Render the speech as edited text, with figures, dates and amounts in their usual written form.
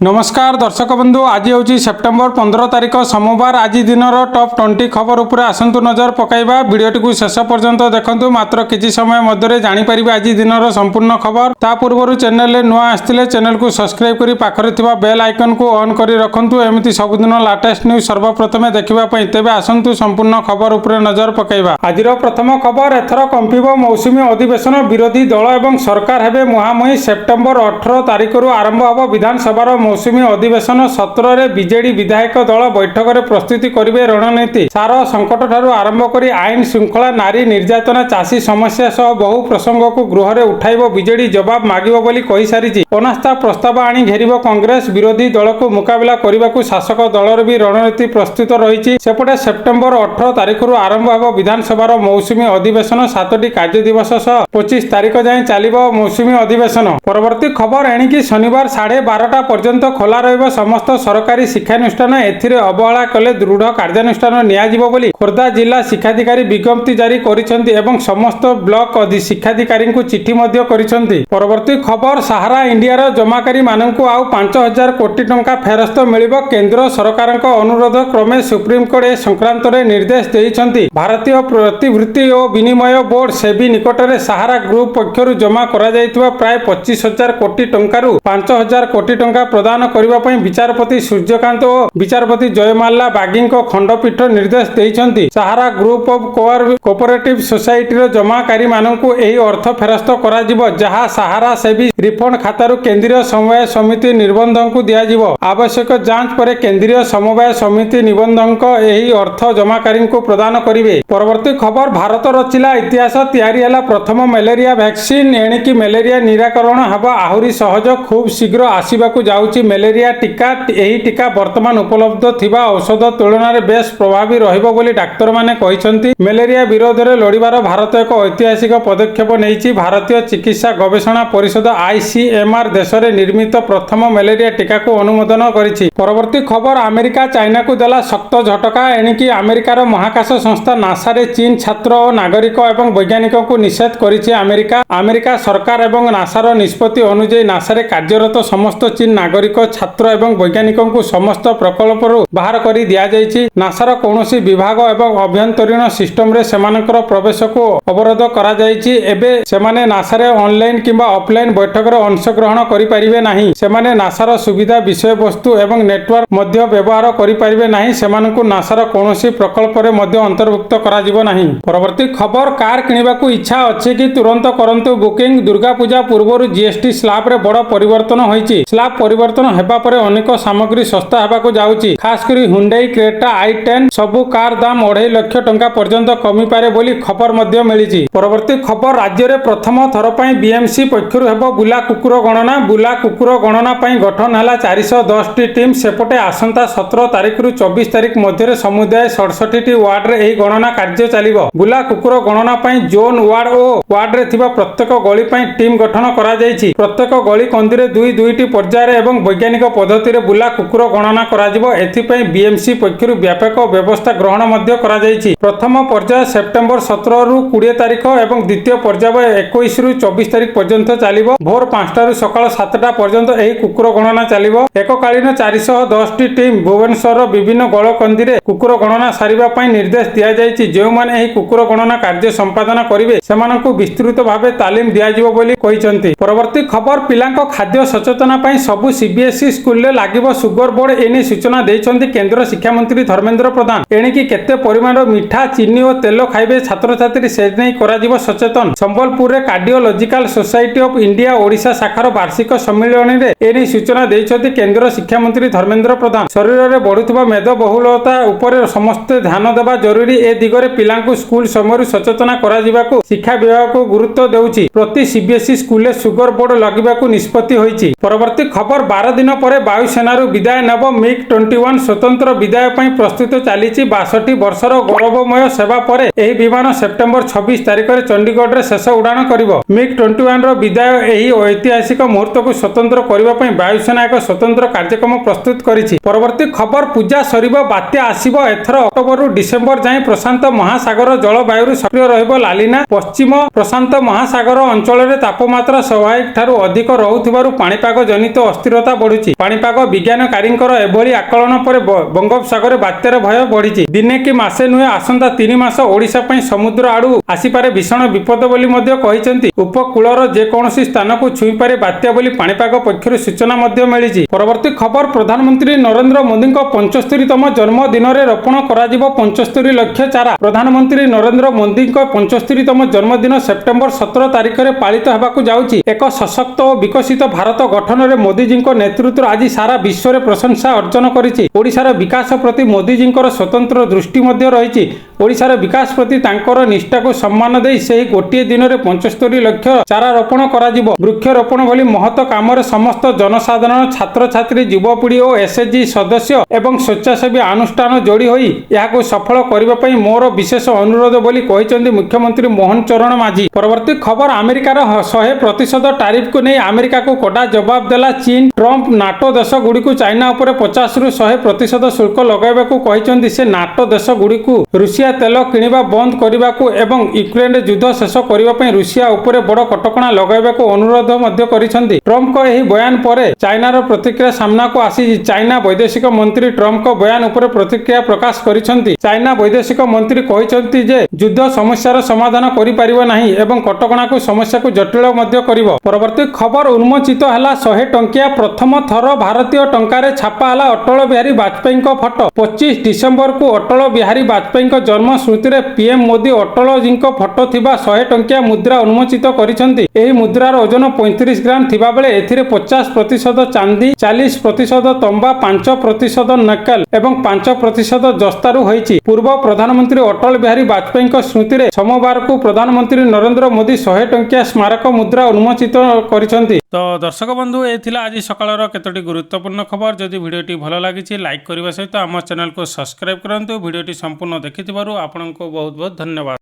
नमस्कार दर्शक बंधु आज हूँ सेप्टेम्बर 15 तारिख सोमवार आज दिन टॉप 20 खबर उपर आसतु नजर पकाइबा वीडियोटी को शेष पर्यंत देखंतु मात्र किछि समय मध्य जानिपारे आज दिन संपूर्ण खबर ता पूर्व चैनल नुआ आसते चैनल को सब्सक्राइब करी पाखरे थिबा बेल आइकन को ऑन करी रखंतु एमिति सबुदिन लेटेस्ट न्यूज सर्वप्रथमे देखिबा पई तेबे आसंतु संपूर्ण खबर उपर नजर पकाइबा आजिर प्रथम खबर एथर कंपिबो मौसुमी अधिवेशन विरोधी दल एवं सरकार हेबे मुहांमुही सेप्टेम्बर 18 तारिख आरंभ हब विधानसभा मौसुमी अधिवेशन सत्र में बीजेडी विधायक दल बैठक में प्रस्तुति करेंगे रणनीति सार संकट ठारू आरंभ कर आईन श्रृंखला नारी निर्यातना चाषी समस्या सह बहु प्रसंग को गृह में उठाइब बीजेडी जवाब मागिब बोली कहि सारिछि। अनास्था प्रस्ताव आनी घेरिब कांग्रेस विरोधी दल को मुकाबला करने को शासक दलर भी रणनीति प्रस्तुत रही सेपटे सेप्टेम्बर 18 तारिख आरंभ होब विधानसभा मौसुमी अधिवेशन 7टी कार्य दिवस सह 25 तारिख जाए चलिब मौसुमी अधिवेशन। परवर्ती खबर एणिकी शनिवार 12:30 पर्यंत खोला रहिब समस्त सरकारी शिक्षानुष्ठान एथिरे अवहेला कले दृढ़ कार्यानुष्ठान नियाजिब बोली खोर्धा जिला शिक्षाधिकारी विज्ञप्ति जारी करिसेंती एवं समस्त ब्लॉक शिक्षाधिकारी को चिठी मध्य करिसेंती। परवर्ती खबर सहारा इंडिया रो जमाकारी माननकु आउ 5000 कोटी टंका फेरस्त मिलिब केंद्र सरकारक अनुरोध क्रमे सुप्रीम कोर्ट ए संक्रांत रे निर्देश देइछंती। भारतीय प्रतिभूति और विनिमय बोर्ड सेबी निकटरे सहारा ग्रुप पक्षरु जमा करा जाइतबा प्राय 25,000 कोटी टंकारु 5,000 कोटी टंका प्रदान करबा पई विचारपति सूर्यकांत और विचारपति जयमाला बागी खंडपीठ निर्देश देइछंती। सहारा ग्रुप ऑफ कोऑपरेटिव सोसाइटी रो जमाकारी माननकु एही अर्थ फेरस्त करा जिवो जहा सहारा सेबी रिफंड खातारु केंद्रीय समवाय समिति निबंधक दियाजिवो। आवश्यक जांच परे केंद्रीय समवाय समिति निबंधक एही अर्थ जमाकारी को प्रदान करिवे। परवर्ती खबर भारत रचिला इतिहास तैयारी हला प्रथम मलेरिया वैक्सीन एणिकी मलेरिया निराकरण हबा आहुरी सहज खूब शीघ्र आसीबाकू जाउची मलेरिया टीका एही टीका वर्तमान उपलब्ध थिबा औषध तुलन में बेस प्रभावी रहिबो बोली डाक्तर माने कहिसंती। मलेरिया विरोध में लड़िबार भारत एक ऐतिहासिक पदक्षेप नेइची। भारतीय चिकित्सा गवेषणा परिषद आईसीएमआर देश में निर्मित प्रथम मलेरिया टीका को अनुमोदन करिछि। परवर्ती खबर अमेरिका चाइना को देला शक्त झटका एणिकी अमेरिकार महाकाश संस्था नासा रे चीन छात्र और नागरिक एवं वैज्ञानिक को निषेध करिछि। अमेरिका सरकार एवं नासार निष्पत्ति अनुଯାयी नासा रे कार्यरत समस्त चीन नागरिक छात्र एवं वैज्ञानिक को समस्त प्रकल्प बाहर कर दि जाइछि। नासार कौनसी विभाग एवं अभ्यंतरीण सिस्टम रे सेमानकर प्रवेश को अवरोध करा जाइछि। एबे सेमाने नासा रे ऑनलाइन किंबा ऑफलाइन बैठक रे अंशग्रहण करि परिबे नाही। सेमाने नासार सुविधा विषय वस्तु एवं नेटवर्क मध्य व्यवहार करि परिबे नाही। सेमानकु नासार कौनसी प्रकल्प रे मध्य अंतर्भुक्त करा जिवो नाही। परवर्ती खबर कार किनिबाकू इच्छा अछि कि तुरंत करंतु बुकिंग। दुर्गा पूजा पूर्व जीएसटी स्लैब रे बड़ परिवर्तन होइछि। स्लैब परिवर्तन हेबा परे अनेक सामग्री सस्ता हेबाकू जाउछि। खास करी हुंडई क्रेटा i10 सबु कार दाम 2.5 लाख टंका पर्यंत कमी पारे बोली खबर मध्य मिलिछि। परवर्ती खबर राज्य रे प्रथम थर पई बीएमसी पक्षरु हेबो बुला कुकुर गणना। बुला कुकुर गणना पई गठन हला 410 टी टीम। सेपटे आसंता 17 तारिख रु 24 तारिख मध्य समुदाय 67 टी वार्ड रे एही गणना कार्य चलिबो। बुला कुकुर गणना पई जोन वार्ड और वार्ड रे थिबा प्रत्येक गली पई टीम गठन करा जाइछि। प्रत्येक गली कंदी रे 2-2 पर्याय रे एवं वैज्ञानिक पद्धति रे बुला कुकुर गणना करा जिवो। एथिपई बीएमसी पक्षरु व्यापक व्यवस्था ग्रहण मध्य करा जाइछि। प्रथम पर्याय सेप्टेम्बर 17 रु 20 तारिख एवं द्वितीय पर्याय 21 रु 24 तारिख पर्यंत चलिबो। भोर 5टा रु सकाळ 7टा पर्यंत एही कुकुर गणना चलिबो। एककालीन 410 टी टीम भुवनेश्वर विभिन्न गळ कंदी रे कुकुर गणना सारिबा पई निर्देश दिया जाइछि। जेउ माने एही कुकुर गणना कार्य संपादन करिवे सेमानकु विस्तृत भावे तालीम दिया जिवो बोली कहिसंती। परवर्ती खबर पिलांको खाद्य सचेतना पई सबु सीबीएसई स्कूल ले लागिबो सुगर बोर्ड एनी सूचना देइछंती केंद्र शिक्षा मंत्री धर्मेंद्र प्रधान। एणिकी केते परिमाण मिठा चीनी और तेल खाइबे छात्र छात्री से नै करा जिवो सचेतन। संबलपुर रे cardiological society of India Odisha शाखार वार्षिक सम्मेलन रे एनी सूचना देइछंती केंद्र शिक्षा मंत्री धर्मेंद्र प्रधान। शरीर रे बढ़ुतबा मेदबहुलता ऊपर समस्त ध्यान देबा जरूरी। ए दिगरे पिलांकु स्कूल समय सचेतना करा जिबाकू शिक्षा विभाग को गुरुत्व देउछि। प्रति सीबीएसई स्कूल सुगर बोर्ड लगिबाकू निष्पत्ति होइछि। परवर्ती खबर 12 दिन पर वायुसेनारू विदाय नब मिग 21 स्वतंत्र विदाय पई प्रस्तुत चलीछि। 62 वर्षर गौरवमय सेवा पर एही विमान सेप्टेम्बर 26 तारिख रे चंडीगढ़ रे शेष उड़ान करिवो। मिग 21 रो विदाय एही ऐतिहासिक मुहूर्त को स्वतंत्र करिबा पई वायुसेना एक स्वतंत्र कार्यक्रम प्रस्तुत करिछि। परवर्ती खबर पूजा सरिबो बात्या आसीबो। एथर अक्टोबर रु डिसेम्बर जाय प्रशांत महासागर जलवायु सक्रिय रहिबो लालिना। पश्चिम प्रशांत महासागर अंचल रे तापमात्रा स्वाभाविक ठारू अधिक रहुथिबारु पाणीपाग जनित अस्थिरता ବଢୁଛି। ପାଣିପାଗ ବିଜ୍ଞାନକାରୀଙ୍କର ଏଭଳି ଆକଳନ ପରେ ବଙ୍ଗୋପସାଗରରେ ବାତ୍ୟାର ଭୟ ବଢିଛି। ଦିନେ କି ମାସେ ନୁହେଁ, ଆସନ୍ତା 3 ମାସ ଓଡ଼ିଶା ପାଇଁ ସମୁଦ୍ର ଆଡୁ ଆସିପାରେ ଭୀଷଣ ବିପଦ ବୋଲି ମଧ୍ୟ କହିଛନ୍ତି। ଉପକୂଳର ଯେକୌଣସି ସ୍ଥାନକୁ ଛୁଇଁପାରେ ବାତ୍ୟା ବୋଲି ପାଣିପାଗ ପକ୍ଷରୁ ସୂଚନା ମଧ୍ୟ ମିଳିଛି। ପରବର୍ତ୍ତୀ ଖବର, ପ୍ରଧାନମନ୍ତ୍ରୀ ନରେନ୍ଦ୍ର ମୋଦିଙ୍କ 75ତମ ଜନ୍ମଦିନରେ ରୋପଣ କରାଯିବ 75 ଲକ୍ଷ ଚାରା। ପ୍ରଧାନମନ୍ତ୍ରୀ ନରେନ୍ଦ୍ର ମୋଦିଙ୍କ 75ତମ ଜନ୍ମଦିନ ସେପ୍ଟେମ୍ବର 17 ତାରିଖରେ ପାଳିତ ହେବାକୁ ଯାଉଛି। ଏକ ସଶକ୍ତ ଓ ବିକଶିତ ଭାରତ ଗଠନରେ ମୋଦିଜୀଙ୍କ ନେତୃତ୍ୱ ଆଜି ସାରା ବିଶ୍ୱରେ ପ୍ରଶଂସା ଅର୍ଜନ କରିଛି। ଓଡ଼ିଶାର ବିକାଶ ପ୍ରତି ମୋଦିଜୀଙ୍କର ସ୍ୱତନ୍ତ୍ର ଦୃଷ୍ଟି ମଧ୍ୟ ରହିଛି। ଓଡ଼ିଶାର ବିକାଶ ପ୍ରତି ତାଙ୍କର ନିଷ୍ଠାକୁ ସମ୍ମାନ ଦେଇ ସେହି ଗୋଟିଏ ଦିନରେ 75 ଲକ୍ଷ ଚାରା ରୋପଣ କରାଯିବ। ବୃକ୍ଷରୋପଣ ଭଳି ମହତ କାମରେ ସମସ୍ତ ଜନସାଧାରଣ, ଛାତ୍ରଛାତ୍ରୀ, ଯୁବପିଢ଼ି ଓ ଏସ୍ଏଚ୍ଜି ସଦସ୍ୟ ଏବଂ ସ୍ୱେଚ୍ଛାସେବୀ ଅନୁଷ୍ଠାନ ଯୋଡ଼ି ହୋଇ ଏହାକୁ ସଫଳ କରିବା ପାଇଁ ମୋର ବିଶେଷ ଅନୁରୋଧ ବୋଲି କହିଛନ୍ତି ମୁଖ୍ୟମନ୍ତ୍ରୀ ମୋହନ ଚରଣ ମାଝୀ। ପରବର୍ତ୍ତୀ ଖବର, ଆମେରିକାର 100% ଟାରିଫକୁ ନେଇ ଆମେରିକାକୁ କଡ଼ା ଜବାବ ଦେଲା ଚୀନ। ଟ୍ରମ୍ପ ନାଟୋ ଦେଶଗୁଡ଼ିକୁ ଚାଇନା ଉପରେ 50ରୁ 100% ଶୁଳ୍କ ଲଗାଇବାକୁ କହିଛନ୍ତି। ସେ ନାଟୋ ଦେଶଗୁଡ଼ିକୁ ରୁଷିଆ ତେଲ କିଣିବା ବନ୍ଦ କରିବାକୁ ଏବଂ ୟୁକ୍ରେନରେ ଯୁଦ୍ଧ ଶେଷ କରିବା ପାଇଁ ରୁଷିଆ ଉପରେ ବଡ଼ କଟକଣା ଲଗାଇବାକୁ ଅନୁରୋଧ ମଧ୍ୟ କରିଛନ୍ତି। ଟ୍ରମ୍ପଙ୍କ ଏହି ବୟାନ ପରେ ଚାଇନାର ପ୍ରତିକ୍ରିୟା ସାମ୍ନାକୁ ଆସିଛି। ଚାଇନା ବୈଦେଶିକ ମନ୍ତ୍ରୀ ଟ୍ରମ୍ପଙ୍କ ବୟାନ ଉପରେ ପ୍ରତିକ୍ରିୟା ପ୍ରକାଶ କରିଛନ୍ତି। ଚାଇନା ବୈଦେଶିକ ମନ୍ତ୍ରୀ କହିଛନ୍ତି ଯେ ଯୁଦ୍ଧ ସମସ୍ୟାର ସମାଧାନ କରିପାରିବ ନାହିଁ ଏବଂ କଟକଣାକୁ ସମସ୍ୟାକୁ ଜଟିଳ ମଧ୍ୟ କରିବ। ପରବର୍ତ୍ତୀ ଖବର, ଉନ୍ମୋଚିତ ହେଲା 100 ଟଙ୍କିଆ। ପ୍ରଥମ ଥର ଭାରତୀୟ ଟଙ୍କାରେ ଛାପା ହେଲା ଅଟଳ ବିହାରୀ ବାଜପେୟୀଙ୍କ ଫଟୋ। 25 ଡିସେମ୍ବରକୁ ଅଟଳ ବିହାରୀ ବାଜପେୟୀଙ୍କ ଜନ୍ମ ସ୍ମୃତିରେ ପିଏମ୍ ମୋଦି ଅଟଳଜୀଙ୍କ ଫଟୋ ଥିବା 100 ଟଙ୍କିଆ ମୁଦ୍ରା ଉନ୍ମୋଚିତ କରିଛନ୍ତି। ଏହି ମୁଦ୍ରାର ଓଜନ 35 ଗ୍ରାମ ଥିବାବେଳେ ଏଥିରେ 50% ଚାନ୍ଦି, 40% ତମ୍ବା, 5% ନିକେଲ ଏବଂ 5% ଜସ୍ତାରୁ ହୋଇଛି। ପୂର୍ବ ପ୍ରଧାନମନ୍ତ୍ରୀ ଅଟଳ ବିହାରୀ ବାଜପେୟୀଙ୍କ ସ୍ମୃତିରେ ସୋମବାରକୁ ପ୍ରଧାନମନ୍ତ୍ରୀ ନରେନ୍ଦ୍ର ମୋଦି 100 ଟଙ୍କିଆ ସ୍ମାରକ ମୁଦ୍ରା ଉନ୍ମୋଚିତ କରିଛନ୍ତି। ତ ଦର୍ଶକ ବନ୍ଧୁ, ଏ ଥିଲା ଆଜି ସକାଳର କେତୋଟି ଗୁରୁତ୍ୱପୂର୍ଣ୍ଣ ଖବର। ଯଦି ଭିଡ଼ିଓଟି ଭଲ ଲାଗିଛି ଲାଇକ୍ କରିବା ସହିତ ଆମ ଚ୍ୟାନେଲକୁ ସବସ୍କ୍ରାଇବ୍ କରନ୍ତୁ। ଭିଡ଼ିଓଟି ସମ୍ପୂର୍ଣ୍ଣ ଦେଖିଥିବାରୁ ଆପଣଙ୍କୁ ବହୁତ ବହୁତ ଧନ୍ୟବାଦ।